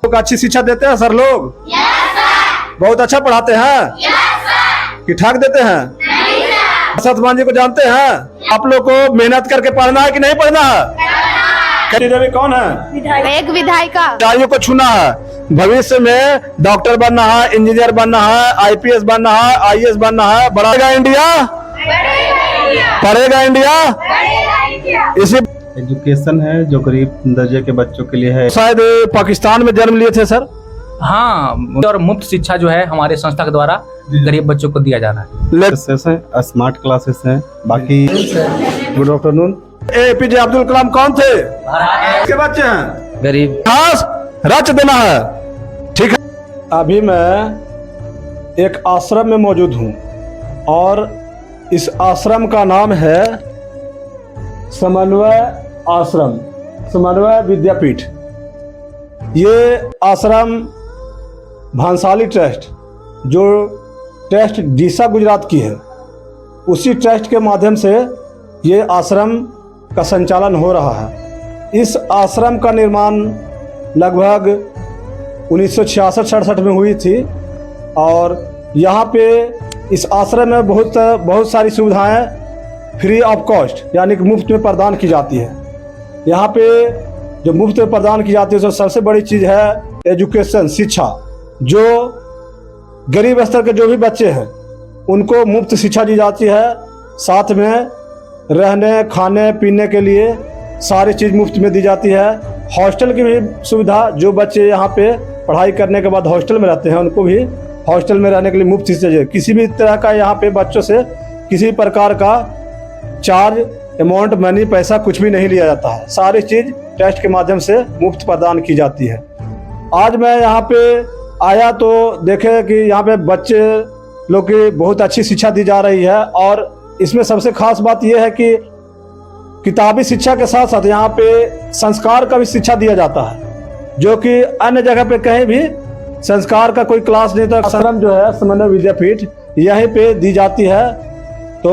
लोग अच्छी शिक्षा देते हैं सर लोग? बहुत अच्छा पढ़ाते हैं कि ठाक देते हैं? सतमान जी को जानते हैं? आप लोग को मेहनत करके पढ़ना है कि नहीं पढ़ना है? देवी कौन है? एक विधायिका। अधिकारियों को छूना है, भविष्य में डॉक्टर बनना है, इंजीनियर बनना है, आईपीएस बनना है, आईएएस बनना है। बढ़ेगा इंडिया, पढ़ेगा इंडिया। इसी एजुकेशन है जो गरीब दर्जे के बच्चों के लिए है। शायद पाकिस्तान में जन्म लिए थे सर? हाँ, और मुफ्त शिक्षा जो है हमारे संस्था के द्वारा गरीब बच्चों को दिया जा रहा है। क्लासेस हैं, स्मार्ट क्लासेस हैं। बाकी good afternoon. APJ Abdul Kalam कौन थे? के बच्चे हैं, गरीब। इतिहास रच देना है, ठीक है। अभी मैं एक आश्रम में मौजूद हूँ और इस आश्रम का नाम है समन्वय आश्रम, समन्वय विद्यापीठ। ये आश्रम भांसाली ट्रस्ट, जो ट्रस्ट डीसा गुजरात की है, उसी ट्रस्ट के माध्यम से ये आश्रम का संचालन हो रहा है। इस आश्रम का निर्माण लगभग 1966-67 में हुई थी और यहाँ पे इस आश्रम में बहुत सारी सुविधाएं फ्री ऑफ कॉस्ट यानी कि मुफ्त में प्रदान की जाती है। यहाँ पे जो मुफ्त में प्रदान की जाती है उसमें सबसे बड़ी चीज़ है एजुकेशन, शिक्षा। जो गरीब स्तर के जो भी बच्चे हैं उनको मुफ्त शिक्षा दी जाती है, साथ में रहने खाने पीने के लिए सारी चीज़ मुफ्त में दी जाती है। हॉस्टल की भी सुविधा, जो बच्चे यहाँ पे पढ़ाई करने के बाद हॉस्टल में रहते हैं उनको भी हॉस्टल में रहने के लिए मुफ्त शिक्षा। किसी भी तरह का यहाँ पे बच्चों से किसी प्रकार का चार्ज अमाउंट मनी पैसा कुछ भी नहीं लिया जाता है, सारी चीज़ टेस्ट के माध्यम से मुफ्त प्रदान की जाती है। आज मैं यहाँ पे आया तो देखे कि यहाँ पे बच्चे लोग की बहुत अच्छी शिक्षा दी जा रही है और इसमें सबसे खास बात यह है कि किताबी शिक्षा के साथ साथ यहाँ पे संस्कार का भी शिक्षा दिया जाता है, जो कि अन्य जगह पे कहीं भी संस्कार का कोई क्लास नहीं था। आश्रम जो है समन्वय विद्यापीठ यहीं पे दी जाती है। तो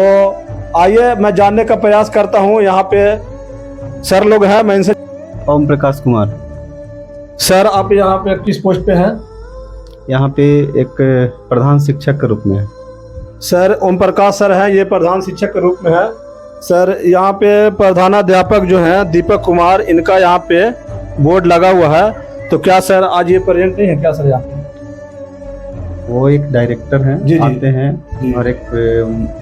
आइए मैं जानने का प्रयास करता हूँ। यहाँ पे सर लोग हैं, मैं इनसे। ओम प्रकाश कुमार सर, आप यहाँ पे किस पोस्ट पे हैं? यहाँ पे एक प्रधान शिक्षक के रूप में है। सर ओम प्रकाश सर हैं, ये प्रधान शिक्षक के रूप में है। सर यहाँ पे प्रधानाध्यापक जो हैं दीपक कुमार, इनका यहाँ पे बोर्ड लगा हुआ है। तो क्या सर आज ये प्रेजेंट नहीं है क्या सर यहाँ पे? वो एक डायरेक्टर हैं, जी। आते हैं और एक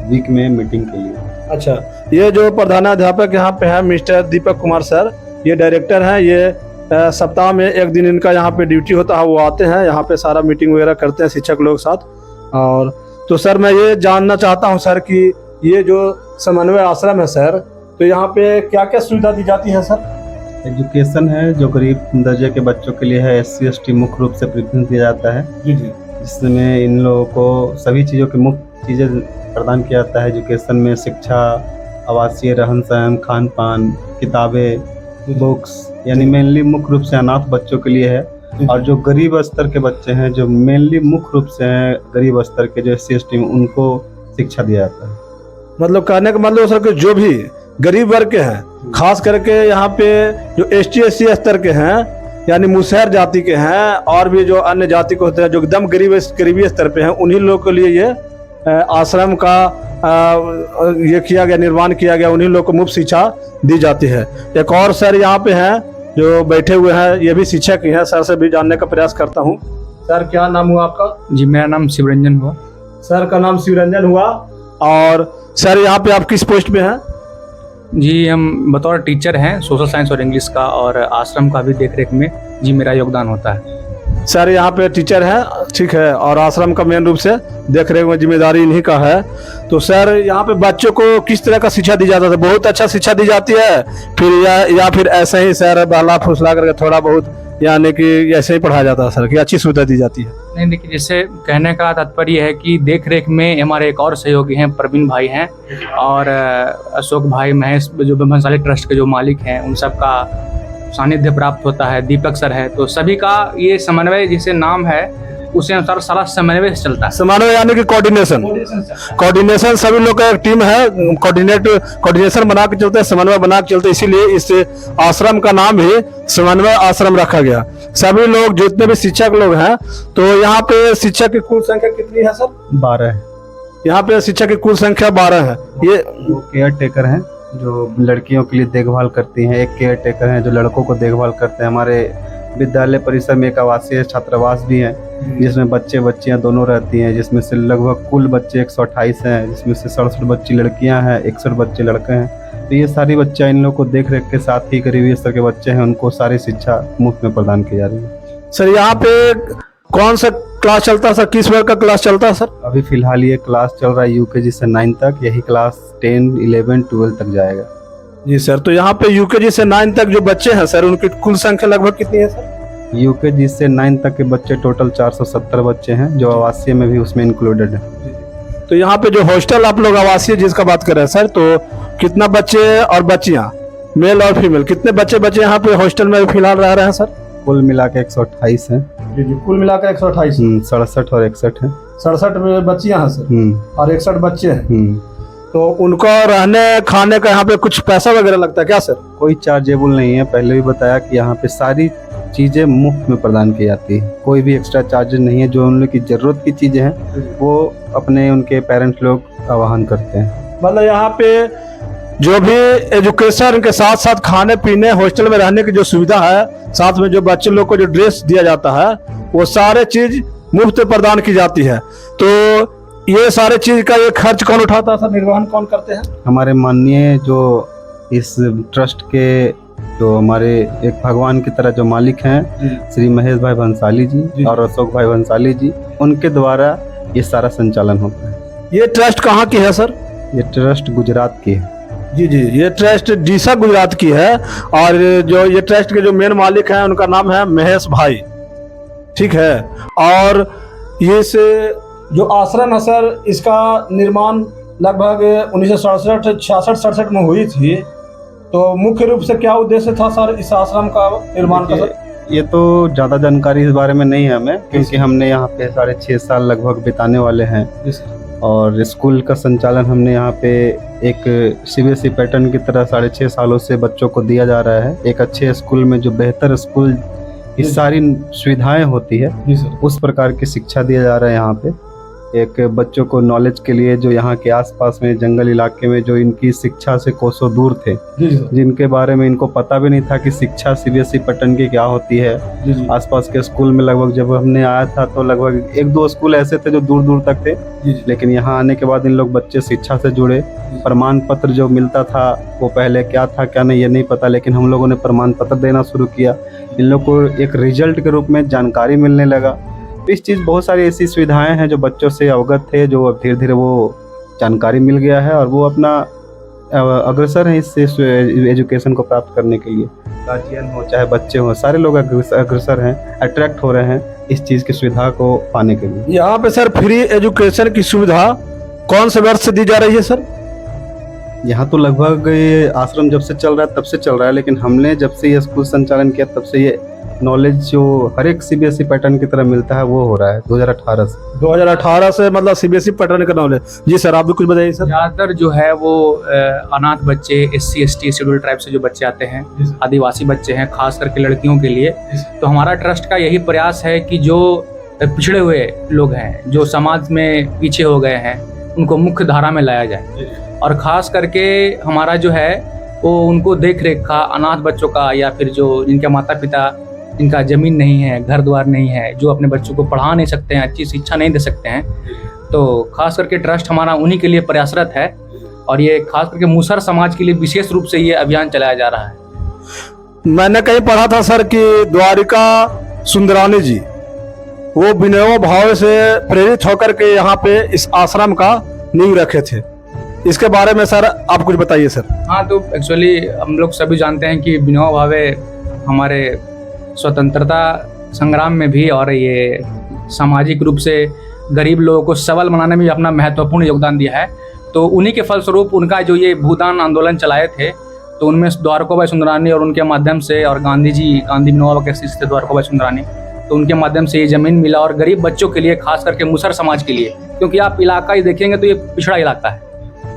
वीक में मीटिंग के लिए। अच्छा, ये जो प्रधानाध्यापक यहाँ पे है मिस्टर दीपक कुमार सर, ये डायरेक्टर हैं। ये सप्ताह में एक दिन इनका यहाँ पे ड्यूटी होता है, वो आते हैं यहाँ पे, सारा मीटिंग वगैरह करते हैं शिक्षक लोग साथ। और तो सर मैं ये जानना चाहता हूँ सर कि ये जो समन्वय आश्रम है सर, तो यहाँ पे क्या क्या सुविधा दी जाती है सर? एजुकेशन है जो गरीब दर्जे के बच्चों के लिए है, SC ST मुख्य रूप से प्रेफरेंस दिया जाता है, जी जी। जिसमें इन लोगों को सभी चीज़ों की मुफ्त चीज़ें प्रदान किया जाता है। एजुकेशन में शिक्षा, आवासीय रहन सहन, खान पान, किताबें, बुक्स, यानी मेनली मुख्य रूप से अनाथ बच्चों के लिए है। और जो गरीब स्तर के बच्चे हैं, जो मेनली मुख्य रूप से हैं गरीब स्तर के, जो SC ST, उनको शिक्षा दिया जाता है। मतलब कहने का मतलब सर कि जो भी गरीब वर्ग के हैं, खास करके यहाँ पे जो ST SC स्तर के हैं यानी मुसहर जाति के हैं और भी जो अन्य जाति को होते हैं जो एकदम गरीबी स्तर पे हैं, उन्हीं लोगों के लिए ये आश्रम का ये किया गया, निर्माण किया गया। उन्हीं लोगों को मुफ्त शिक्षा दी जाती है। एक और सर यहाँ पे हैं जो बैठे हुए हैं, ये भी शिक्षक ही हैं। सर से भी जानने का प्रयास करता हूँ। सर क्या नाम हुआ आपका? जी, मेरा नाम शिवरंजन हुआ। सर का नाम शिवरंजन हुआ। और सर यहाँ पे आप किस पोस्ट पे हैं? जी, हम बतौर टीचर हैं सोशल साइंस और इंग्लिश का, और आश्रम का भी देखरेख में जी मेरा योगदान होता है। सर यहाँ पे टीचर हैं, ठीक है, और आश्रम का मेन रूप से देख रेख में जिम्मेदारी इन्हीं का है। तो सर यहाँ पे बच्चों को किस तरह का शिक्षा दी जाता है? बहुत अच्छा शिक्षा दी जाती है फिर या फिर ऐसे ही सर बहला फुसला करके थोड़ा बहुत यानी कि ऐसे ही पढ़ाया जाता है सर, कि अच्छी सुविधा दी जाती है? नहीं, देखिए, जैसे कहने का तात्पर्य है कि देख रेख में हमारे एक और सहयोगी हैं, प्रवीण भाई हैं, और अशोक भाई, महेश, जो भांसाली ट्रस्ट के जो मालिक हैं, उन सब का सानिध्य प्राप्त होता है। दीपक सर है, तो सभी का ये समन्वय जिसे नाम है उसी अनुसार सारा समन्वय से चलता है। समन्वय यानी कि कोऑर्डिनेशन सभी लोग का एक टीम है, कोऑर्डिनेशन बना के चलते हैं, समन्वय बना के चलते हैं, इसीलिए इस आश्रम का नाम ही समन्वय आश्रम रखा गया। सभी लोग जितने भी शिक्षक लोग हैं, तो यहाँ पे शिक्षक की कुल संख्या कितनी है सर? 12 है। यहाँ पे शिक्षक की कुल संख्या 12 है। ये वो केयर टेकर हैं जो लड़कियों के लिए देखभाल करती हैं, एक केयर टेकर हैं जो लड़कों को देखभाल करते हैं। हमारे विद्यालय परिसर में एक आवासीय छात्रावास भी है जिसमें बच्चे बच्चियां दोनों रहती हैं, जिसमें से लगभग कुल बच्चे 128 हैं, जिसमें से 67 बच्ची लड़कियां हैं, 61 बच्चे लड़के हैं। तो ये सारी बच्चियां इन लोग को देख रेख के साथ ही गरीबी स्तर के बच्चे हैं, उनको सारी शिक्षा मुफ्त में प्रदान की जा रही है। सर यहाँ पे कौन सा क्लास चलता है सर? किस वर्ग का क्लास चलता है सर? अभी फिलहाल ये क्लास चल रहा है यूकेजी से 9 तक, यही क्लास 10, 11, 12 तक जाएगा। जी सर, तो यहाँ पे यूकेजी से 9 तक जो बच्चे हैं सर, उनकी कुल संख्या लगभग कितनी है सर? यूकेजी से 9 तक के बच्चे टोटल 470 बच्चे हैं, जो आवासीय में भी उसमें इंक्लूडेड है। तो यहाँ पे जो हॉस्टल आप लोग आवासीय जिसका बात कर रहे हैं सर, तो कितना बच्चे और बच्चियाँ, मेल और फीमेल, कितने बच्चे यहाँ पे हॉस्टल में फिलहाल रह रहे हैं सर? कुल मिला के 128 हैं। जी जी, कुल मिलाकर 128। 67 और 61 है। 67 बच्चियाँ हैं सर और 61 बच्चे हैं। तो उनको रहने खाने का यहाँ पे कुछ पैसा वगैरह लगता है क्या सर? कोई चार्जेबल नहीं है, पहले भी बताया कि यहाँ पे सारी चीजें मुफ्त में प्रदान की जाती है, कोई भी एक्स्ट्रा चार्जेस नहीं है। जो उन लोग की जरूरत की चीजें हैं वो अपने उनके पेरेंट्स लोग आवाहन करते हैं। मतलब यहाँ पे जो भी एजुकेशन के साथ साथ खाने पीने, हॉस्टल में रहने की जो सुविधा है, साथ में जो बच्चे लोग को जो ड्रेस दिया जाता है, वो सारे चीज मुफ्त प्रदान की जाती है। तो ये सारे चीज का ये खर्च कौन उठाता है सर? निर्वहन कौन करते हैं? हमारे माननीय जो इस ट्रस्ट के जो हमारे एक भगवान की तरह जो मालिक हैं, श्री महेश भाई भंसाली जी और अशोक भाई भंसाली जी, उनके द्वारा ये सारा संचालन होता है। ये ट्रस्ट कहाँ की है सर? ये ट्रस्ट गुजरात की है। जी जी, ये ट्रस्ट डीसा गुजरात की है और जो ये ट्रस्ट के जो मेन मालिक हैं उनका नाम है महेश भाई, ठीक है। और ये से जो आश्रम है सर, इसका निर्माण लगभग 1967 में हुई थी। तो मुख्य रूप से क्या उद्देश्य था सर इस आश्रम का निर्माण का सर? ये तो ज़्यादा जानकारी इस बारे में नहीं है हमें, क्योंकि हमने यहाँ पे 6.5 साल लगभग बिताने वाले हैं और स्कूल का संचालन हमने यहाँ पे एक CBSE पैटर्न की तरह 6.5 सालों से बच्चों को दिया जा रहा है। एक अच्छे स्कूल में जो बेहतर स्कूल की सारी सुविधाएं होती है, उस प्रकार की शिक्षा दिया जा रहा है यहाँ पे। एक बच्चों को नॉलेज के लिए जो यहाँ के आसपास में जंगल इलाके में जो इनकी शिक्षा से कोसों दूर थे, जिनके बारे में इनको पता भी नहीं था कि शिक्षा CBSE पैटर्न की क्या होती है। आसपास के स्कूल में लगभग जब हमने आया था तो लगभग 1-2 स्कूल ऐसे थे जो दूर दूर तक थे, लेकिन यहाँ आने के बाद इन लोग बच्चे शिक्षा से जुड़े। प्रमाण पत्र जो मिलता था वो पहले क्या था क्या नहीं ये नहीं पता, लेकिन हम लोगों ने प्रमाण पत्र देना शुरू किया। इन लोग को एक रिजल्ट के रूप में जानकारी मिलने लगा। इस चीज़ बहुत सारी ऐसी सुविधाएं हैं जो बच्चों से अवगत थे, जो अब धीरे धीरे वो जानकारी मिल गया है और वो अपना अग्रसर हैं इससे एजुकेशन को प्राप्त करने के लिए। गार्जियन हो चाहे बच्चे हो, सारे लोग अग्रसर हैं, अट्रैक्ट हो रहे हैं इस चीज़ की सुविधा को पाने के लिए। यहाँ पे सर फ्री एजुकेशन की सुविधा कौन से वर्ष से दी जा रही है सर? यहाँ तो लगभग ये आश्रम जब से चल रहा है तब से चल रहा है, लेकिन हमने जब से ये स्कूल संचालन किया तब से ये नॉलेज जो हर एक CBSE पैटर्न की तरह मिलता है वो हो रहा है 2018 से। 2018 से मतलब CBSE पैटर्न का नॉलेज। जी सर, आप भी कुछ बताइए सर। ज़्यादातर जो है वो अनाथ बच्चे, SC ST शेड्यूल ट्राइब से जो बच्चे आते हैं, आदिवासी बच्चे हैं, खास करके लड़कियों के लिए। तो हमारा ट्रस्ट का यही प्रयास है कि जो पिछड़े हुए लोग हैं, जो समाज में पीछे हो गए हैं, उनको मुख्य धारा में लाया जाए। और ख़ास करके हमारा जो है वो उनको देख रेख का, अनाथ बच्चों का, या फिर जो जिनके माता पिता, जिनका ज़मीन नहीं है, घर द्वार नहीं है, जो अपने बच्चों को पढ़ा नहीं सकते हैं, अच्छी शिक्षा नहीं दे सकते हैं, तो खास करके ट्रस्ट हमारा उन्हीं के लिए प्रयासरत है। और ये खास करके मुसहर समाज के लिए विशेष रूप से ये अभियान चलाया जा रहा है। मैंने कहीं पढ़ा था सर कि द्वारिका सुंदरानी जी वो विनय भाव से प्रेरित होकर के यहाँ पे इस आश्रम का नींव रखे थे। इसके बारे में सर आप कुछ बताइए सर। हाँ, तो एक्चुअली हम लोग सभी जानते हैं कि विनोबा भावे हमारे स्वतंत्रता संग्राम में भी और ये सामाजिक रूप से गरीब लोगों को सबल बनाने में भी अपना महत्वपूर्ण योगदान दिया है। तो उन्हीं के फलस्वरूप उनका जो ये भूदान आंदोलन चलाए थे, तो उनमें द्वारकाबाई सुंदरानी और उनके माध्यम से, और गांधी विनोबा के शिष्य थे द्वारकाबाई सुंदरानी, तो उनके माध्यम से ये ज़मीन मिला, और गरीब बच्चों के लिए, खास करके मुसहर समाज के लिए, क्योंकि आप इलाका ही देखेंगे तो ये पिछड़ा इलाका है।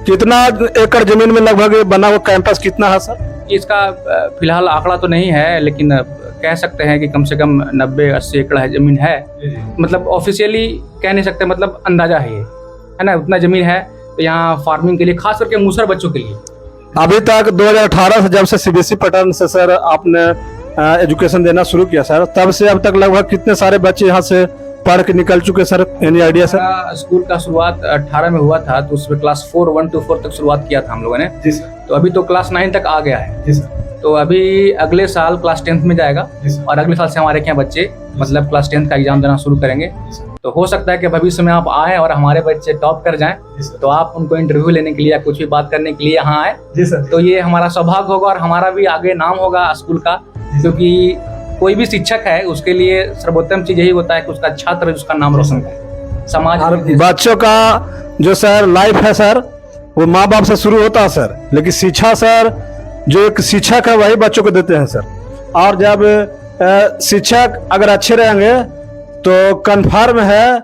कितना एकड़ जमीन में लगभग बना हुआ कैंपस कितना है सर? इसका फिलहाल आंकड़ा तो नहीं है, लेकिन कह सकते हैं कि कम से कम 90-80 एकड़ है ज़मीन है। मतलब ऑफिशियली कह नहीं सकते, मतलब अंदाजा है ये, है ना, उतना ज़मीन है। तो यहाँ फार्मिंग के लिए, खास करके मुसहर बच्चों के लिए। अभी तक 2018 से जब से सीबीएसई पैटर्न से सर आपने एजुकेशन देना शुरू किया सर, तब से अब तक लगभग कितने सारे बच्चे यहाँ से पढ़ के निकल चुके sir? Any idea sir? School का शुरुआत 18 में हुआ था, तो उसमें क्लास 4 1 to 4 तक शुरुआत किया था हम लोगों ने। जी सर। तो अभी तो क्लास 9 तक आ गया है। जी सर। तो अभी अगले साल क्लास 10th में जाएगा, और अगले साल से हमारे यहाँ बच्चे मतलब क्लास 10th का एग्जाम देना शुरू करेंगे। तो हो सकता है कि भविष्य में आप आए और हमारे बच्चे टॉप कर जाएं, तो आप उनको इंटरव्यू लेने के लिए या कुछ भी बात करने के लिए यहाँ आए। जी सर। तो ये हमारा सौभाग्य होगा, और हमारा भी आगे नाम होगा स्कूल का, क्योंकि कोई भी शिक्षक है उसके लिए सर्वोत्तम चीज यही होता है कि उसका छात्र उसका नाम रोशन करे समाज में। बच्चों का जो सर लाइफ है सर, वो माँ बाप से शुरू होता है सर, लेकिन शिक्षा सर, जो एक शिक्षक है वही बच्चों को देते हैं सर। और जब शिक्षक अगर अच्छे रहेंगे तो कन्फर्म है,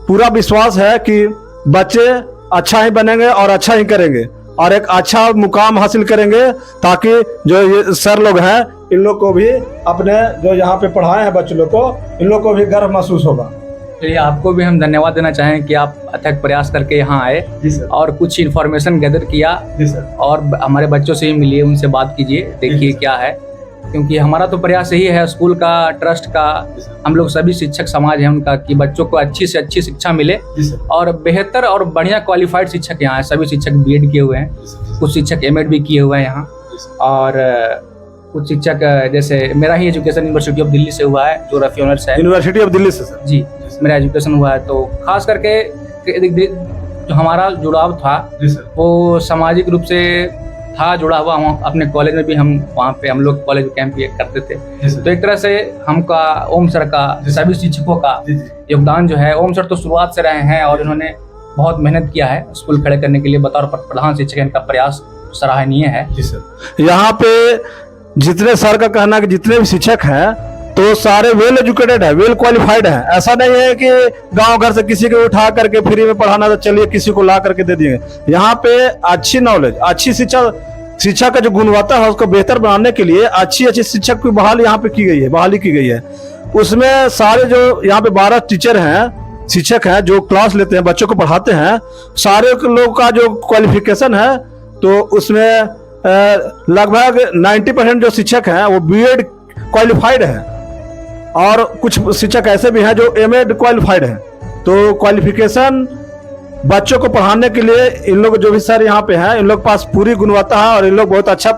पूरा विश्वास है कि बच्चे अच्छा ही बनेंगे और अच्छा ही करेंगे और एक अच्छा मुकाम हासिल करेंगे, ताकि जो ये सर लोग हैं इन लोग को भी अपने जो यहाँ पे पढ़ाए हैं बच्चों लोग को, इन लोग को भी गर्व महसूस होगा। चलिए, आपको भी हम धन्यवाद देना चाहें कि आप अथक प्रयास करके यहाँ आए। जी सर। और कुछ इन्फॉर्मेशन गैदर किया। जी सर। और हमारे बच्चों से ही मिलिए, उनसे बात कीजिए, देखिए क्या है, क्योंकि हमारा तो प्रयास यही है स्कूल का, ट्रस्ट का, हम लोग सभी शिक्षक समाज है उनका, कि बच्चों को अच्छी से अच्छी शिक्षा मिले और बेहतर और बढ़िया क्वालिफाइड शिक्षक यहाँ है। सभी शिक्षक बीएड किए हुए हैं, कुछ शिक्षक एमएड भी किए हुए हैं यहाँ, और कुछ शिक्षक जैसे मेरा ही एजुकेशन यूनिवर्सिटी ऑफ दिल्ली से हुआ है, जो रफी ऑनर्स है। यूनिवर्सिटी ऑफ दिल्ली से सर? जी, मेरा एजुकेशन हुआ है। तो खास करके जो हमारा जुड़ाव था वो सामाजिक रूप से था जुड़ा हुआ। हम अपने कॉलेज में भी हम लोग कॉलेज कैंप करते थे। तो एक तरह से हमका ओम सर का, सभी शिक्षकों का योगदान जो है, ओम सर तो शुरुआत से रहे हैं और इन्होंने बहुत मेहनत किया है स्कूल खड़े करने के लिए। बतौर प्रधान शिक्षक इनका प्रयास सराहनीय है। यहाँ पे जितने सर का कहना है कि जितने भी शिक्षक हैं तो सारे वेल एजुकेटेड है, वेल क्वालिफाइड है। ऐसा नहीं है कि गांव घर से किसी को उठा करके फ्री में पढ़ाना तो चलिए किसी को ला करके दे दिए। यहाँ पे अच्छी नॉलेज, अच्छी शिक्षा का जो गुणवत्ता है उसको बेहतर बनाने के लिए अच्छी शिक्षक की बहाली यहाँ पे की गई है। उसमें सारे जो यहाँ पे 12 टीचर हैं, शिक्षक हैं जो क्लास लेते हैं, बच्चों को पढ़ाते हैं, सारे लोग का जो क्वालिफिकेशन है तो उसमें लगभग 90% जो शिक्षक हैं वो बीएड क्वालिफाइड हैं, और कुछ शिक्षक ऐसे भी हैं जो एमएड क्वालिफाइड हैं। तो क्वालिफिकेशन बच्चों को पढ़ाने के लिए इन लोग जो भी सर यहाँ पे हैं, इन लोग पास पूरी गुणवत्ता है और इन लोग बहुत अच्छा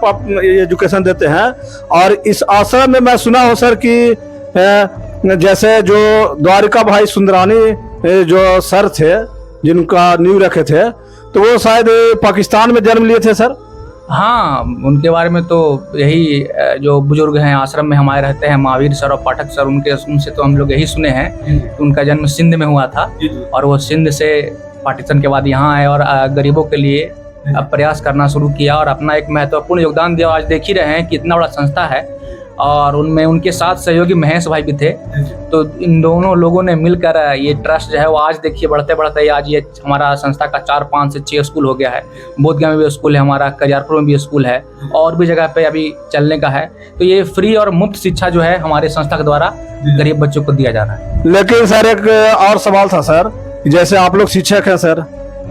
एजुकेशन देते हैं। और इस आश्रम में मैं सुना हूँ सर कि जैसे जो द्वारिका भाई सुंदरानी जो सर थे जिनका नींव रखे थे, तो वो शायद पाकिस्तान में जन्म लिए थे सर। हाँ, उनके बारे में तो यही जो बुजुर्ग हैं आश्रम में हमारे रहते हैं, महावीर सर और पाठक सर, उनसे तो हम लोग यही सुने हैं कि उनका जन्म सिंध में हुआ था और वो सिंध से पार्टीशन के बाद यहाँ आए और गरीबों के लिए प्रयास करना शुरू किया और अपना एक महत्वपूर्ण योगदान दिया। आज देख ही रहे हैं कि इतना बड़ा संस्था है और उनमें उनके साथ सहयोगी महेश भाई भी थे। तो इन दोनों लोगों ने मिलकर ये ट्रस्ट जो है वो आज देखिए बढ़ते बढ़ते आज ये हमारा संस्था का 4, 5 से 6 स्कूल हो गया है। बोधगया में भी स्कूल है हमारा, करियारपुर में भी स्कूल है और भी जगह पे अभी चलने का है। तो ये फ्री और मुफ्त शिक्षा जो है हमारे संस्था के द्वारा गरीब बच्चों को दिया जा रहा है। लेकिन सर एक और सवाल था सर, जैसे आप लोग शिक्षक हैं सर,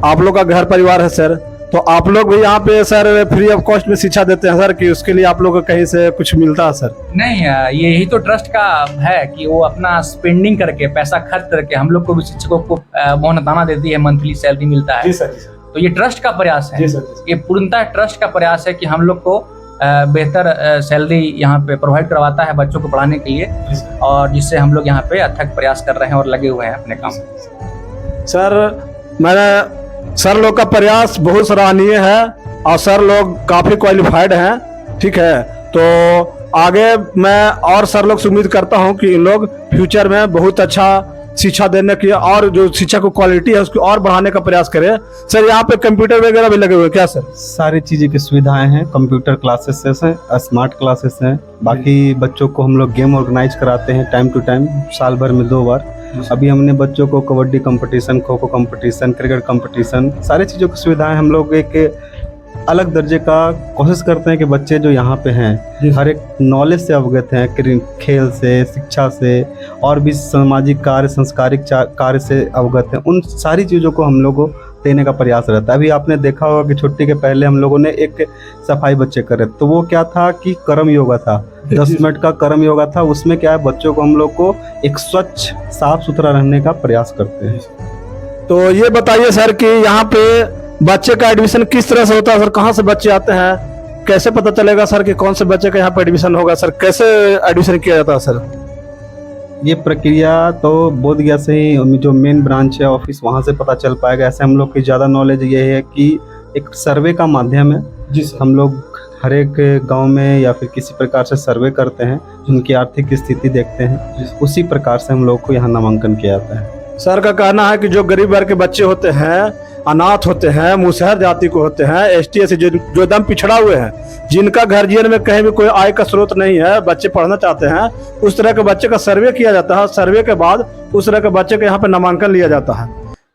आप लोग का घर परिवार है सर, तो आप लोग भी यहाँ पे सर फ्री ऑफ कॉस्ट में शिक्षा देते हैं सर कि उसके लिए आप लोग को कहीं से कुछ मिलता है सर? नहीं, यही तो ट्रस्ट का है कि वो अपना स्पेंडिंग करके, पैसा खर्च करके हम लोग को भी शिक्षकों को मोहनताना देती है, मंथली सैलरी मिलता है। तो ये ट्रस्ट का प्रयास है, ये पूर्णतः ट्रस्ट का प्रयास है कि हम लोग को बेहतर सैलरी यहाँ पे प्रोवाइड करवाता है बच्चों को पढ़ाने के लिए, और जिससे हम लोग यहाँ पे अथक प्रयास कर रहे हैं और लगे हुए हैं अपने काम में। सर सर लोग का प्रयास बहुत सराहनीय है और सर लोग काफी क्वालिफाइड हैं, ठीक है। तो आगे मैं और सर लोग से उम्मीद करता हूं कि इन लोग फ्यूचर में बहुत अच्छा शिक्षा देने की और जो शिक्षा को क्वालिटी है उसको और बढ़ाने का प्रयास करें। सर यहाँ पे कंप्यूटर वगैरह भी लगे हुए हैं क्या सर? सारी चीज़ें की सुविधाएं हैं, कंप्यूटर क्लासेस हैं, स्मार्ट क्लासेस हैं। बाकी बच्चों को हम लोग गेम ऑर्गेनाइज कराते हैं टाइम टू टाइम, साल भर में 2 बार। अभी हमने बच्चों को kabaddi competition, kho kho competition, cricket competition, सारी चीज़ों की सुविधाएं हम लोग एक अलग दर्जे का कोशिश करते हैं कि बच्चे जो यहाँ पे हैं हर एक नॉलेज से अवगत हैं, खेल से, शिक्षा से और भी सामाजिक कार्य, संस्कारिक कार्य से अवगत हैं। उन सारी चीज़ों को हम लोग को देने का प्रयास रहता है। अभी आपने देखा होगा कि छुट्टी के पहले हम लोगों ने एक सफाई बच्चे करे, तो वो क्या था कि कर्म योगा था, 10 मिनट का कर्म योगा था। उसमें क्या है, बच्चों को हम लोग को एक स्वच्छ साफ सुथरा रहने का प्रयास करते हैं। तो ये बताइए सर कि यहाँ पे बच्चे का एडमिशन किस तरह से होता है सर? कहाँ से बच्चे आते हैं, कैसे पता चलेगा सर कि कौन से बच्चे का यहाँ पे एडमिशन होगा सर? कैसे एडमिशन किया जाता है सर? ये प्रक्रिया तो बोधगया से ही, जो मेन ब्रांच है ऑफिस, वहाँ से पता चल पाएगा। ऐसे हम लोग की ज़्यादा नॉलेज ये है कि एक सर्वे का माध्यम है जी सर। हम लोग हर एक गांव में या फिर किसी प्रकार से सर्वे करते हैं, उनकी आर्थिक स्थिति देखते हैं, उसी प्रकार से हम लोग को यहाँ नामांकन किया जाता है। सर का कहना है कि जो गरीब वर्ग के बच्चे होते हैं, अनाथ होते हैं, मुसहर जाति को होते हैं, एसटी एससी जो एकदम पिछड़ा हुए हैं, जिनका गार्जियन में कहीं भी कोई आय का स्रोत नहीं है, बच्चे पढ़ना चाहते हैं, उस तरह के बच्चे का सर्वे किया जाता है। सर्वे के बाद उस तरह के बच्चे के यहाँ पे नामांकन लिया जाता है।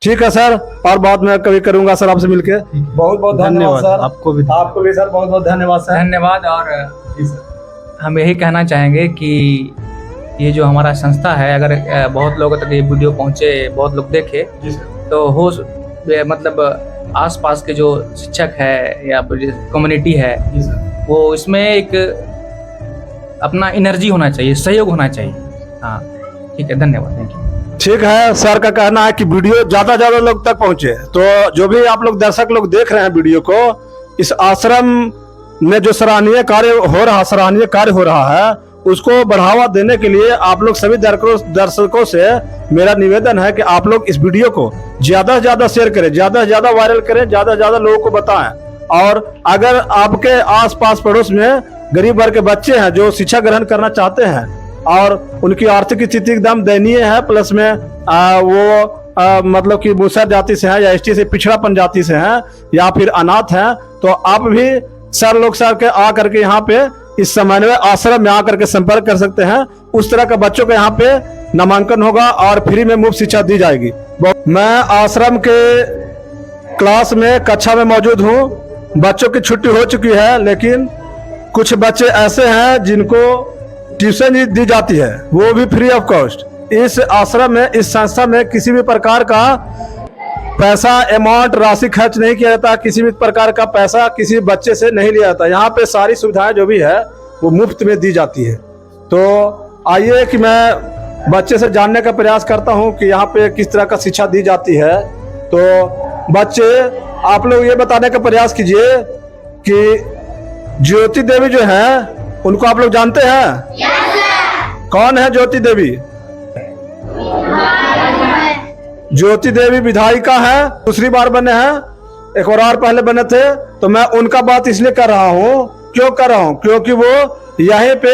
ठीक है सर, और बाद में कभी करूंगा सर आपसे मिलके। बहुत बहुत धन्यवाद सर। आपको भी सर बहुत बहुत धन्यवाद सर। धन्यवाद। और हम यही कहना चाहेंगे कि ये जो हमारा संस्था है, अगर बहुत लोगों तक ये वीडियो पहुँचे, बहुत लोग देखे, तो हो मतलब आसपास के जो शिक्षक है या कम्युनिटी है, वो इसमें एक अपना एनर्जी होना चाहिए, सहयोग होना चाहिए। हाँ ठीक है, धन्यवाद, थैंक यू। ठीक है, सर का कहना है कि वीडियो ज्यादा ज्यादा लोग तक पहुंचे। तो जो भी आप लोग दर्शक लोग देख रहे हैं वीडियो को, इस आश्रम में जो सराहनीय कार्य हो रहा है, उसको बढ़ावा देने के लिए आप लोग सभी दर्शकों से मेरा निवेदन है कि आप लोग इस वीडियो को ज्यादा से ज्यादा शेयर करें, ज्यादा से ज्यादा वायरल करें, ज्यादा से ज्यादा लोगों को बताएं। और अगर आपके आसपास पड़ोस में गरीब वर्ग के बच्चे हैं जो शिक्षा ग्रहण करना चाहते हैं और उनकी आर्थिक स्थिति एकदम दयनीय है, प्लस में वो मतलब कि मुसहर जाति से हैं या एसटी से पिछड़ापन जाति से हैं या फिर अनाथ हैं, तो आप भी सर के आ करके यहाँ पे इस समन्वय आश्रम में आकर के संपर्क कर सकते हैं। उस तरह का बच्चों के यहाँ पे नामांकन होगा और फ्री में मुफ्त शिक्षा दी जाएगी। मैं आश्रम के क्लास में कक्षा में मौजूद हूँ। बच्चों की छुट्टी हो चुकी है, लेकिन कुछ बच्चे ऐसे हैं जिनको ट्यूशन दी जाती है, वो भी फ्री ऑफ कॉस्ट। इस आश्रम में, इस संस्था में किसी भी प्रकार का पैसा, अमाउंट, राशि खर्च नहीं किया जाता। किसी भी प्रकार का पैसा किसी बच्चे से नहीं लिया जाता। यहाँ पे सारी सुविधाएं जो भी है वो मुफ्त में दी जाती है। तो आइए कि मैं बच्चे से जानने का प्रयास करता हूँ कि यहाँ पे किस तरह का शिक्षा दी जाती है। तो बच्चे, आप लोग ये बताने का प्रयास कीजिए कि ज्योति देवी जो है, उनको आप लोग जानते हैं? कौन है ज्योति देवी? ज्योति देवी विधायिका है, दूसरी बार बने हैं, एक और पहले बने थे। तो मैं उनका बात इसलिए कर रहा हूँ, क्यों कर रहा हूँ, क्योंकि वो यहीं पे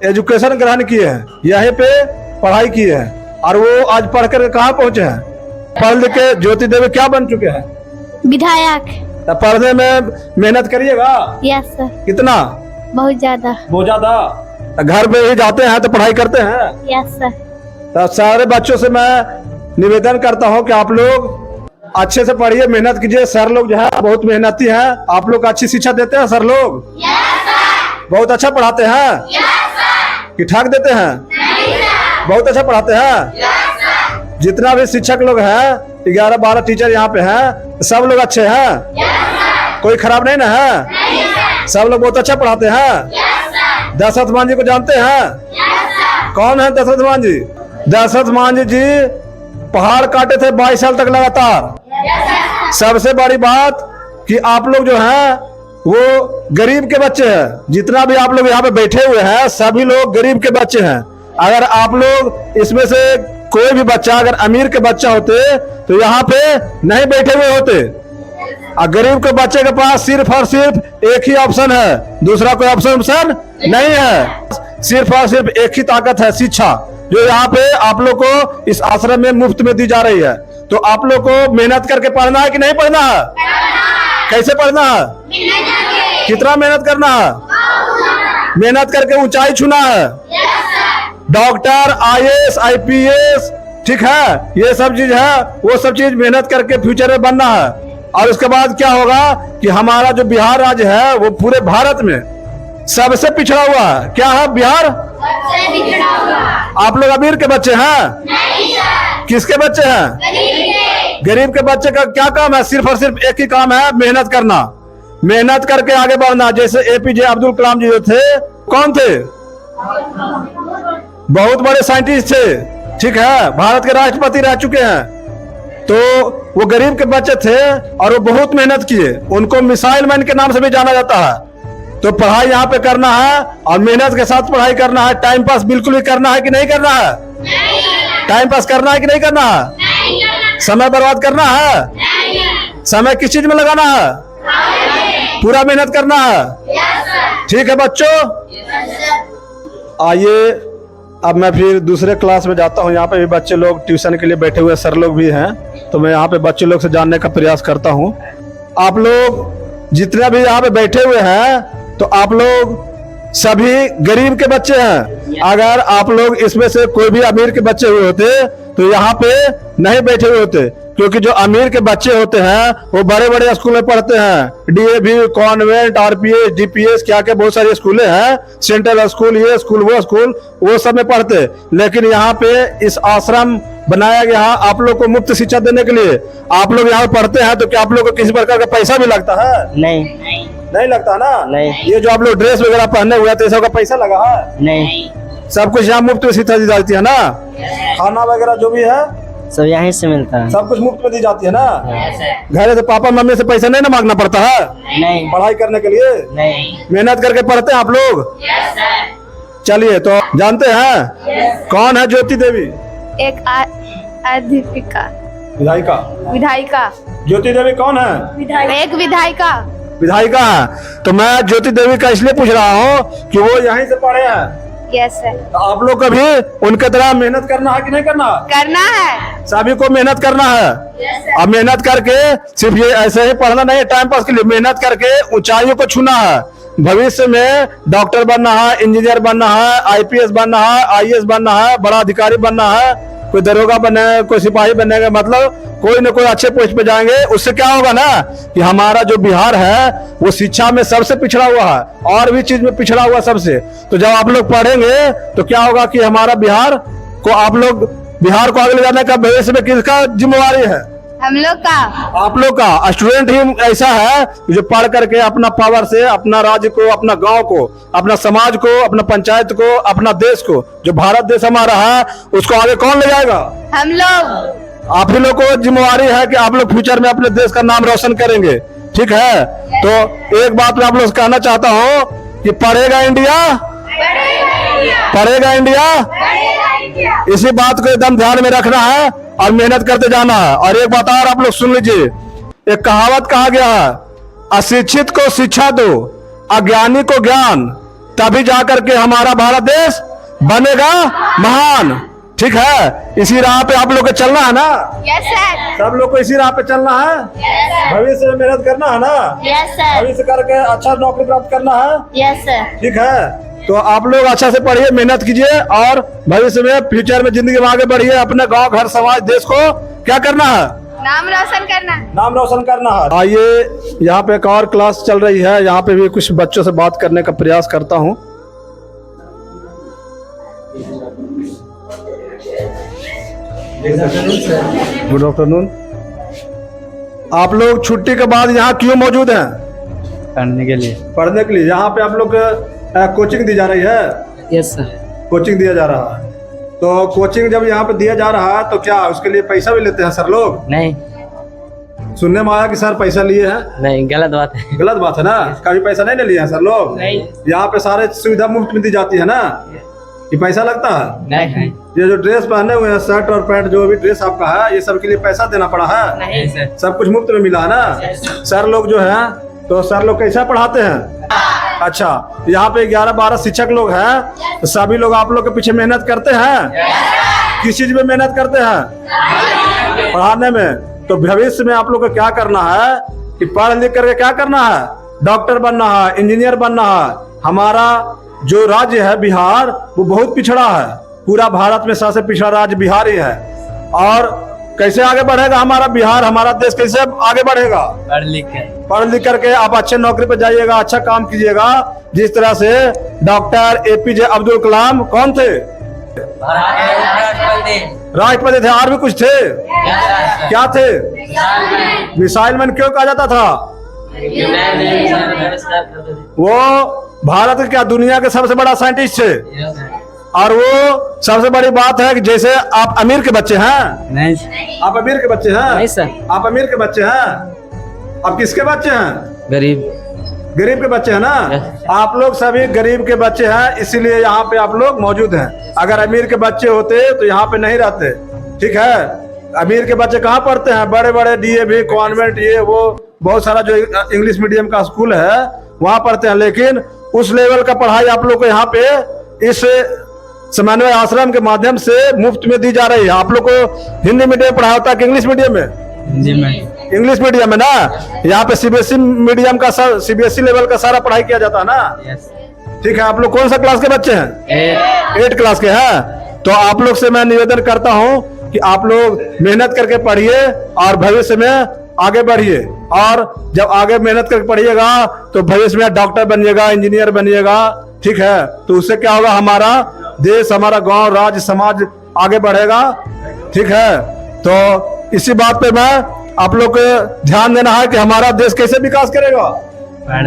एजुकेशन ग्रहण किए हैं, यहीं पे पढ़ाई की है और वो आज पढ़ कर कहाँ पहुंचे हैं। पढ़ लिख के ज्योति देवी क्या बन चुके हैं? विधायक। पढ़ने में मेहनत करिएगा। Yes sir. कितना? बहुत ज्यादा। बहुत ज्यादा। घर पे ही जाते हैं तो पढ़ाई करते हैं? Yes sir. तो सारे बच्चों से मैं निवेदन करता हूं कि आप लोग अच्छे से पढ़िए, मेहनत कीजिए। सर लोग जो है बहुत मेहनती हैं। आप लोग अच्छी शिक्षा देते हैं सर लोग? Yes sir. बहुत अच्छा पढ़ाते हैं? Yes sir. कि ठग देते हैं? नहीं सर। बहुत अच्छा पढ़ाते हैं? Yes sir. जितना भी शिक्षक लोग हैं, 11-12 टीचर यहाँ पे हैं, सब लोग अच्छे हैं? Yes sir. कोई खराब नहीं ना है? नहीं सर। सब लोग बहुत अच्छा पढ़ाते हैं? Yes sir. दशरथ मान जी को जानते हैं? Yes sir. कौन है दशरथ मान जी? दशरथ मान जी पहाड़ काटे थे 22 साल तक लगातार। सबसे बड़ी बात कि आप लोग जो हैं वो गरीब के बच्चे हैं। जितना भी आप लोग यहाँ पे बैठे हुए हैं, सभी लोग गरीब के बच्चे हैं। अगर आप लोग इसमें से कोई भी बच्चा अगर अमीर के बच्चा होते तो यहाँ पे नहीं बैठे हुए होते। और गरीब के बच्चे के पास सिर्फ और सिर्फ एक ही ऑप्शन है, दूसरा कोई ऑप्शन नहीं है। सिर्फ और सिर्फ एक ही ताकत है, शिक्षा। जो यहाँ पे आप लोग को इस आश्रम में मुफ्त में दी जा रही है। तो आप लोग को मेहनत करके पढ़ना है कि नहीं पढ़ना है? कैसे पढ़ना है? कितना मेहनत करना है? मेहनत करके ऊंचाई छूना है। डॉक्टर, IAS, IPS, ठीक है, ये सब चीज है, वो सब चीज मेहनत करके फ्यूचर में बनना है। और उसके बाद क्या होगा कि हमारा जो बिहार राज्य है वो पूरे भारत में सबसे पिछड़ा हुआ है। क्या है बिहार? आप लोग अमीर के बच्चे हैं? किसके बच्चे हैं? गरीब के बच्चे का क्या काम है? सिर्फ और सिर्फ एक ही काम है, मेहनत करना, मेहनत करके आगे बढ़ना। जैसे APJ अब्दुल कलाम जी जो थे, कौन थे? बहुत बड़े साइंटिस्ट थे, ठीक है, भारत के राष्ट्रपति रह चुके हैं। तो वो गरीब के बच्चे थे और वो बहुत मेहनत किए, उनको मिसाइल मैन के नाम से भी जाना जाता है। तो पढ़ाई यहाँ पे करना है और मेहनत के साथ पढ़ाई करना है। टाइम पास बिल्कुल भी करना है कि नहीं करना है? टाइम पास करना है कि नहीं करना है? समय बर्बाद करना है? समय किस चीज में लगाना है? पूरा मेहनत करना है। ठीक है बच्चों, आइए अब मैं फिर दूसरे क्लास में जाता हूँ। यहाँ पे भी बच्चे लोग ट्यूशन के लिए बैठे हुए सर लोग भी हैं, तो मैं यहाँ पे बच्चे लोग से जानने का प्रयास करता हूँ। आप लोग जितने भी यहाँ पे बैठे हुए हैं तो आप लोग सभी गरीब के बच्चे हैं। अगर आप लोग इसमें से कोई भी अमीर के बच्चे हुए होते तो यहाँ पे नहीं बैठे हुए होते, क्योंकि जो अमीर के बच्चे होते हैं वो बड़े बड़े स्कूल में पढ़ते हैं। DAV, कॉन्वेंट, RPS, DPS, क्या क्या बहुत सारी स्कूलें हैं, सेंट्रल स्कूल, ये स्कूल वो स्कूल, वो सब में पढ़ते। लेकिन यहाँ पे इस आश्रम बनाया गया आप लोग को मुफ्त शिक्षा देने के लिए। आप लोग यहाँ पढ़ते हैं तो क्या आप लोग को किसी प्रकार का पैसा भी लगता है? नहीं लगता ना? नहीं। ये जो आप लोग ड्रेस वगैरह पहने हुए तो इसका पैसा लगा है? नहीं। सब कुछ यहाँ मुफ्त में शिक्षा दी जाती है ना? खाना वगैरह जो भी है सब यहीं से मिलता है, सब कुछ मुफ्त में दी जाती है ना? घर से पापा मम्मी से पैसा नहीं ना मांगना पड़ता है? नहीं। पढ़ाई करने के लिए नहीं, मेहनत करके पढ़ते हैं आप लोग? चलिए, तो जानते हैं कौन है ज्योति देवी? एक अध्यापिका, विधायिका। ज्योति देवी कौन है? एक विधायिका। विधायिका है। तो मैं ज्योति देवी का इसलिए पूछ रहा हूँ कि वो यहीं से पढ़े हैं। Yes sir. तो आप लोग को भी उनके तरह मेहनत करना है कि नहीं करना? करना है, सभी को मेहनत करना है। अब मेहनत करके सिर्फ ये ऐसे ही पढ़ना नहीं है टाइम पास के लिए, मेहनत करके ऊंचाइयों को छूना है। भविष्य में डॉक्टर बनना है, इंजीनियर बनना है, IPS बनना है, IAS बनना है, बड़ा अधिकारी बनना है, कोई दरोगा बनना है, कोई सिपाही बनने का मतलब कोई न कोई अच्छे पोस्ट पे जाएंगे। उससे क्या होगा ना कि हमारा जो बिहार है वो शिक्षा में सबसे पिछड़ा हुआ है और भी चीज में पिछड़ा हुआ सबसे। तो जब आप लोग पढ़ेंगे तो क्या होगा कि हमारा बिहार को आगे ले जाने का भविष्य में किसका जिम्मेवारी है? हम लोग का। आप लोग का। स्टूडेंट ही ऐसा है जो पढ़ करके अपना पावर से अपना राज्य को, अपना गांव को, अपना समाज को, अपना पंचायत को, अपना देश को, जो भारत देश हमारा है, उसको आगे कौन ले जाएगा? हम लोग। आप ही लोग को जिम्मेवारी है कि आप लोग फ्यूचर में अपने देश का नाम रोशन करेंगे। ठीक है, तो एक बात मैं आप लोग से कहना चाहता हूँ कि पढ़ेगा इंडिया, पढ़ेगा इंडिया। इसी बात को एकदम ध्यान में रखना है और मेहनत करते जाना है। और एक बात और आप लोग सुन लीजिए, एक कहावत कहा गया है, अशिक्षित को शिक्षा दो, अज्ञानी को ज्ञान, तभी जाकर के हमारा भारत देश बनेगा महान। ठीक है, इसी राह पे आप लोग को चलना है ना? Yes sir. सब लोग को इसी राह पे चलना है। Yes sir. भविष्य में मेहनत करना है ना? Yes sir. भविष्य करके अच्छा नौकरी प्राप्त करना है। Yes sir. ठीक है, तो आप लोग अच्छा से पढ़िए, मेहनत कीजिए और भविष्य में फ्यूचर में जिंदगी में आगे बढ़िए। अपने गांव, घर, समाज, देश को क्या करना है? नाम रोशन करना। नाम रोशन करना है। आइए, यहाँ पे एक और क्लास चल रही है, यहाँ पे भी कुछ बच्चों से बात करने का प्रयास करता हूँ। Good afternoon. आप लोग छुट्टी के बाद यहाँ क्यों मौजूद हैं? पढ़ने के लिए। पढ़ने के लिए। यहाँ पे आप लोग कोचिंग दी जा रही है? Yes sir. कोचिंग दिया जा रहा है। तो कोचिंग जब यहाँ पे दिया जा रहा है तो क्या उसके लिए पैसा भी लेते हैं सर लोग? नहीं। सुनने में आया कि सर पैसा लिए हैं। नहीं, गलत बात है। गलत बात है ना? कभी पैसा नहीं ले लिए हैं सर लोग? नहीं। यहाँ पे सारे सुविधा मुफ्त में दी जाती है ना? ये पैसा लगता है? नहीं। ये जो ड्रेस पहने हुए हैं, शर्ट और पैंट, जो भी ड्रेस आपका है, ये सब के लिए पैसा देना पड़ा है? नहीं सर। सब कुछ मुफ्त में मिला है ना? सर लोग जो है, तो सर लोग कैसा पढ़ाते हैं? अच्छा, यहाँ पे 11-12 शिक्षक लोग हैं, तो सभी लोग आप लोग के पीछे मेहनत करते हैं? किस चीज में मेहनत करते हैं? पढ़ाने में। तो भविष्य में आप लोग को क्या करना है कि पढ़ लिख करके क्या करना है? डॉक्टर बनना है, इंजीनियर बनना है। हमारा जो राज्य है बिहार, वो बहुत पिछड़ा है। पूरा भारत में सबसे पिछड़ा राज्य बिहार ही है। और कैसे आगे बढ़ेगा हमारा बिहार, हमारा देश कैसे आगे बढ़ेगा? पढ़ लिख करके आप अच्छे नौकरी पे जाइएगा, अच्छा काम कीजिएगा। जिस तरह से डॉक्टर APJ अब्दुल कलाम कौन थे? राष्ट्रपति थे। और भी कुछ थे? क्या थे? मिसाइल मैन क्यों कहा जाता था? वो भारत के क्या दुनिया के सबसे बड़ा साइंटिस्ट थे। और वो सबसे बड़ी बात है कि जैसे आप अमीर के बच्चे हैं। नहीं आप अमीर के बच्चे हैं? नहीं सर। आप अमीर के बच्चे हैं? आप किसके बच्चे हैं? गरीब के बच्चे हैं ना। आप लोग सभी गरीब के बच्चे हैं, इसीलिए यहाँ पे आप लोग मौजूद हैं। अगर अमीर के बच्चे होते तो यहाँ पे नहीं रहते। ठीक है, अमीर के बच्चे कहाँ पढ़ते हैं? बड़े बड़े DAV कॉन्वेंट, ये वो बहुत सारा जो इंग्लिश मीडियम का स्कूल है वहाँ पढ़ते हैं। लेकिन उस लेवल का पढ़ाई आप लोग को यहाँ पे इस समन्वय आश्रम के माध्यम से मुफ्त में दी जा रही है। आप लोग को हिंदी मीडियम पढ़ाया होता है कि इंग्लिश मीडियम में? इंग्लिश मीडियम में ना। यहाँ पे CBSE मीडियम का CBSE लेवल का सारा पढ़ाई किया जाता है ना। ठीक है, आप लोग कौन सा क्लास के बच्चे हैं? 8 क्लास के हैं। तो आप लोग से मैं निवेदन करता हूँ कि आप लोग मेहनत करके पढ़िए और भविष्य में आगे बढ़िए। और जब आगे मेहनत करके पढ़िएगा तो भविष्य में डॉक्टर बनिएगा, इंजीनियर बनिएगा। ठीक है, तो उससे क्या होगा? हमारा देश, हमारा गांव, राज्य, समाज आगे बढ़ेगा। ठीक है, तो इसी बात पे मैं आप लोग को ध्यान देना है कि हमारा देश कैसे विकास करेगा? पढ़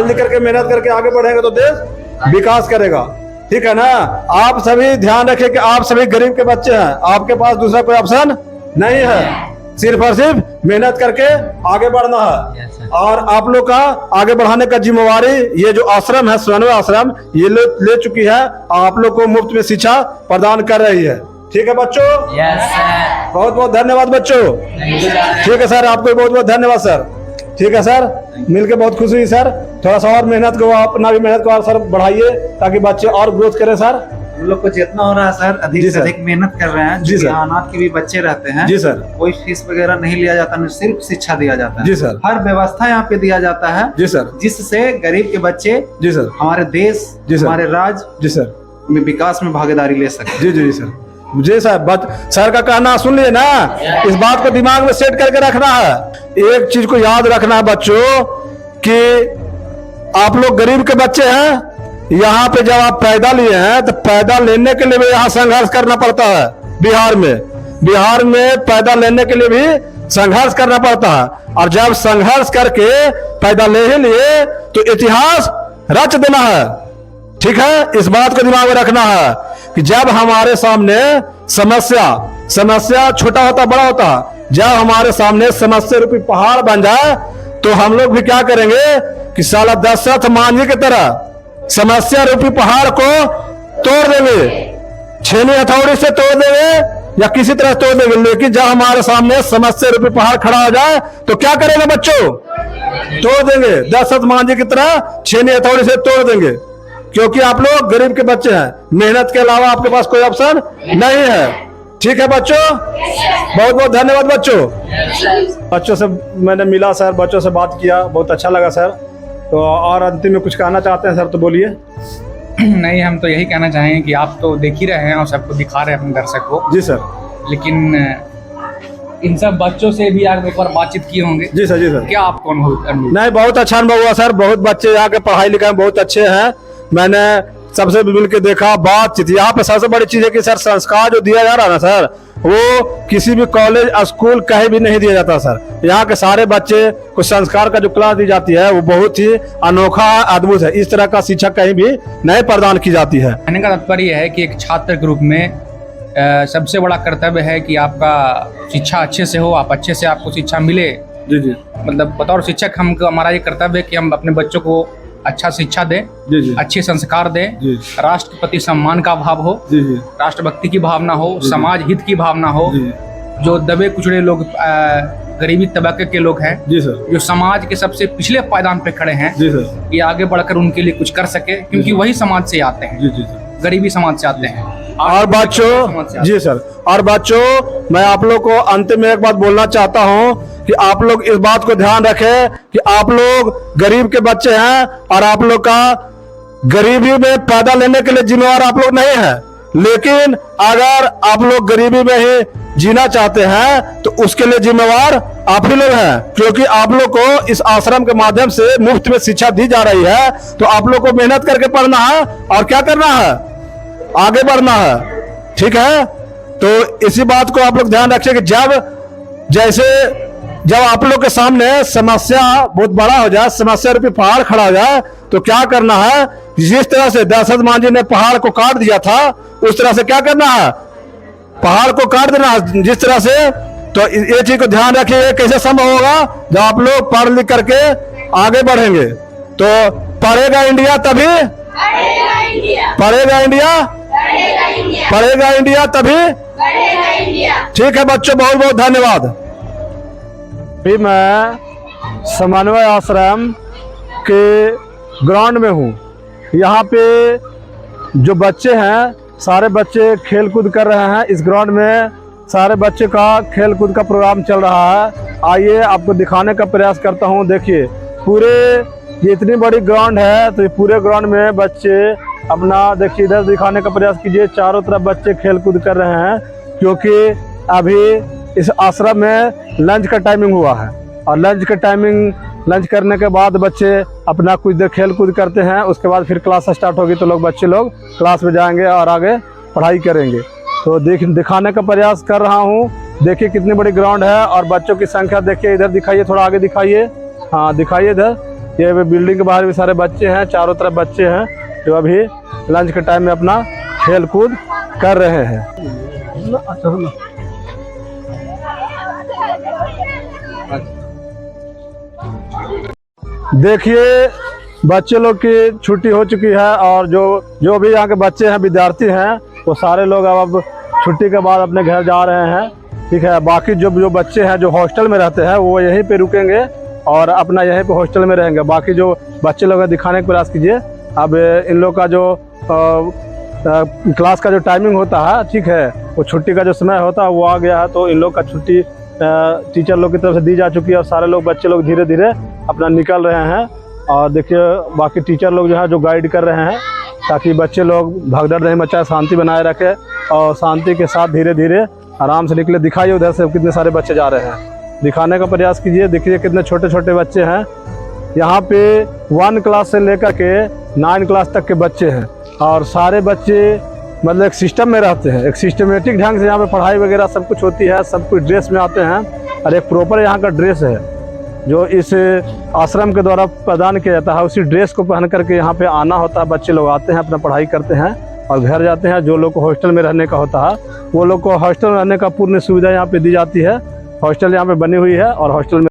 लिख करके मेहनत करके आगे बढ़ेगा तो देश विकास करेगा। ठीक है ना। आप सभी ध्यान रखें कि आप सभी गरीब के बच्चे हैं, आपके पास दूसरा कोई ऑप्शन नहीं है। सिर्फ और सिर्फ मेहनत करके आगे बढ़ना है। और आप लोग का आगे बढ़ाने का जिम्मेवारी ये जो आश्रम है, समन्वय आश्रम, ये ले चुकी है। आप लोग को मुफ्त में शिक्षा प्रदान कर रही है। ठीक है बच्चों? बहुत बहुत धन्यवाद बच्चों। ठीक है सर, आपको बहुत बहुत धन्यवाद सर। ठीक है सर, मिलके बहुत खुशी हुई सर। थोड़ा सा और मेहनत को, अपना भी मेहनत को और सर बढ़ाइए ताकि बच्चे और ग्रोथ करें सर। हम लोग को जितना हो रहा है सर, अधिक से अधिक मेहनत कर रहे हैं। जी सर। अनाथ के भी बच्चे रहते हैं। जी सर। कोई फीस वगैरह नहीं लिया जाता, नहीं, सिर्फ शिक्षा दिया जाता है। जी सर। हर व्यवस्था यहाँ पे दिया जाता है। जी सर। जिससे गरीब के बच्चे जी सर हमारे देश, जी सर, हमारे राज्य जी सर में विकास में भागीदारी ले सके। जी जी सर। जी सर, सर का कहना सुन लिए ना। इस बात को दिमाग में सेट करके रखना है। एक चीज को याद रखना है बच्चों कि आप लोग गरीब के बच्चे हैं। यहाँ पे जब आप पैदा लिए हैं तो पैदा लेने के लिए भी यहाँ संघर्ष करना पड़ता है। बिहार में पैदा लेने के लिए भी संघर्ष करना पड़ता है। और जब संघर्ष करके पैदा ले ही लिए तो इतिहास रच देना है। ठीक है, इस बात को दिमाग में रखना है कि जब हमारे सामने समस्या छोटा होता बड़ा होता, जब हमारे सामने समस्या रूपी पहाड़ बन जाए तो हम लोग भी क्या करेंगे कि साला दशरथ मांझी की तरह समस्या रूपी पहाड़ को तोड़ देंगे, छेनी हथौड़ी से तोड़ देंगे या किसी तरह तोड़ देंगे। लेकिन जब हमारे सामने समस्या रूपी पहाड़ खड़ा हो जाए तो क्या करेंगे बच्चों? तोड़ देंगे, दशरथ मांझी की तरह छेनी हथौड़ी से तोड़ देंगे। क्योंकि आप लोग गरीब के बच्चे हैं, मेहनत के अलावा आपके पास कोई ऑप्शन नहीं है। ठीक है बच्चों, बहुत बहुत धन्यवाद बच्चों। बच्चों से मैंने मिला सर, बच्चों से बात किया, बहुत अच्छा लगा सर। तो और अंतिम में कुछ कहना चाहते हैं सर तो बोलिए। नहीं, हम तो यही कहना चाहेंगे कि आप तो देख ही रहे हैं और सबको दिखा रहे हैं अपने दर्शक को। जी सर। लेकिन इन सब बच्चों से भी आप एक बार बातचीत किए होंगे। जी सर। जी सर। क्या आपको अनुभव? नहीं, बहुत अच्छा अनुभव हुआ सर। बहुत बच्चे यहाँ के पढ़ाई लिखाई में बहुत अच्छे हैं। मैंने सबसे मिल के देखा, बातचीत। यहाँ पे सबसे बड़ी चीज है कि सर संस्कार जो दिया जा रहा है ना सर, वो किसी भी कॉलेज स्कूल कहीं भी नहीं दिया जाता सर। यहाँ के सारे बच्चे को संस्कार का जो क्लास दी जाती है वो बहुत ही अनोखा, अद्भुत है। इस तरह का शिक्षा कहीं भी नहीं प्रदान की जाती है। कहने का तात्पर्य है कि एक छात्र के रूप में सबसे बड़ा कर्तव्य है कि आपका शिक्षा अच्छे से हो, आप अच्छे से आपको शिक्षा मिले। जी जी। मतलब बतौर शिक्षक हमको, हमारा ये कर्तव्य है कि हम अपने बच्चों को अच्छा शिक्षा दें, जी जी, अच्छे संस्कार दें, जी, राष्ट्र के प्रति सम्मान का भाव हो, जी जी, राष्ट्रभक्ति की भावना हो, जी, समाज हित की भावना हो। जी, जो दबे कुचड़े लोग गरीबी तबके के लोग हैं, जी सर। जो समाज के सबसे पिछले पायदान पे खड़े हैं, जी सर। ये आगे बढ़कर उनके लिए कुछ कर सके, क्योंकि वही समाज से आते हैं, जी जी सर। गरीबी समाज से आते हैं। और बच्चों, जी सर, और बच्चों मैं आप लोग को अंत में एक बात बोलना चाहता हूं कि आप लोग इस बात को ध्यान रखें कि आप लोग गरीब के बच्चे हैं और आप लोग का गरीबी में पैदा लेने के लिए जिम्मेवार आप लोग नहीं है, लेकिन अगर आप लोग गरीबी में ही जीना चाहते हैं तो उसके लिए जिम्मेवार आप ही लोग हैं, क्योंकि आप लोग को इस आश्रम के माध्यम से मुफ्त में शिक्षा दी जा रही है। तो आप लोग को मेहनत करके पढ़ना है और क्या करना है, आगे बढ़ना है, ठीक है। तो इसी बात को आप लोग ध्यान रखिए कि जब आप लोग के सामने समस्या बहुत बड़ा हो जाए, समस्या रूपी पहाड़ खड़ा हो जाए, तो क्या करना है, जिस तरह से दशरथ मान जी ने पहाड़ को काट दिया था उस तरह से क्या करना है, पहाड़ को काट देना है जिस तरह से। तो ये चीज को ध्यान रखिए, कैसे संभव होगा, जब आप लोग पढ़ लिख करके आगे बढ़ेंगे। तो पढ़ेगा इंडिया तभी, पढ़ेगा इंडिया, पढ़ेगा इंडिया, पढ़ेगा इंडिया, पढ़ेगा इंडिया तभी। पढ़ेगा इंडिया। ठीक है बच्चों, बहुत बहुत धन्यवाद। अभी मैं समन्वय आश्रम के ग्राउंड में हूँ। यहाँ पे जो बच्चे हैं, सारे बच्चे खेल कूद कर रहे हैं। इस ग्राउंड में सारे बच्चे का खेल कूद का प्रोग्राम चल रहा है। आइए आपको दिखाने का प्रयास करता हूँ। देखिए पूरे, ये इतनी बड़ी ग्राउंड है, तो ये पूरे ग्राउंड में बच्चे अपना, देखिए इधर दिखाने का प्रयास कीजिए, चारों तरफ बच्चे खेल कूद कर रहे हैं, क्योंकि अभी इस आश्रम में लंच का टाइमिंग हुआ है। और लंच करने के बाद बच्चे अपना कुछ देर खेल कूद करते हैं, उसके बाद फिर क्लास स्टार्ट होगी तो बच्चे लोग क्लास में जाएंगे और आगे पढ़ाई करेंगे। तो दिखाने का प्रयास कर रहा हूँ। देखिए कितनी बड़ी ग्राउंड है और बच्चों की संख्या देखिए, इधर दिखाइए, थोड़ा आगे दिखाइए, हाँ दिखाइए इधर। ये बिल्डिंग के बाहर भी सारे बच्चे हैं, चारों तरफ बच्चे हैं जो अभी लंच के टाइम में अपना खेल कूद कर रहे हैं। देखिए बच्चे लोग की छुट्टी हो चुकी है और जो भी यहाँ के बच्चे हैं, विद्यार्थी हैं, वो सारे लोग अब छुट्टी के बाद अपने घर जा रहे हैं, ठीक है। बाकी जो बच्चे हैं जो हॉस्टल में रहते हैं वो यहीं पे रुकेंगे और अपना यहीं पे हॉस्टल में रहेंगे। बाकी जो बच्चे लोग दिखाने का प्रयास कीजिए। अब इन लोग का जो क्लास का जो टाइमिंग होता है, ठीक है, वो छुट्टी का जो समय होता है वो आ गया है। तो इन लोग का छुट्टी टीचर लोग की तरफ से दी जा चुकी है और सारे लोग, बच्चे लोग धीरे धीरे अपना निकल रहे हैं। और देखिए बाकी टीचर लोग जो है जो गाइड कर रहे हैं, ताकि बच्चे लोग भगदड़ नहीं मचाए, शांति बनाए रखे और शांति के साथ धीरे धीरे आराम से निकले। दिखाइए उधर से कितने सारे बच्चे जा रहे हैं, दिखाने का प्रयास कीजिए। देखिए कितने छोटे छोटे बच्चे हैं। यहाँ पे 1 क्लास से लेकर के 9 क्लास तक के बच्चे हैं और सारे बच्चे मतलब एक सिस्टम में रहते हैं, एक सिस्टमेटिक ढंग से यहाँ पे पढ़ाई वगैरह सब कुछ होती है। सब कुछ ड्रेस में आते हैं और एक प्रॉपर यहाँ का ड्रेस है जो इस आश्रम के द्वारा प्रदान किया जाता है। उसी ड्रेस को पहन करके यहाँ पे आना होता है। बच्चे लोग आते हैं, अपना पढ़ाई करते हैं और घर जाते हैं। जो लोग को हॉस्टल में रहने का होता है वो लोग को हॉस्टल में रहने का पूर्ण सुविधा यहाँ पे दी जाती है। हॉस्टल यहाँ पे बनी हुई है और हॉस्टल में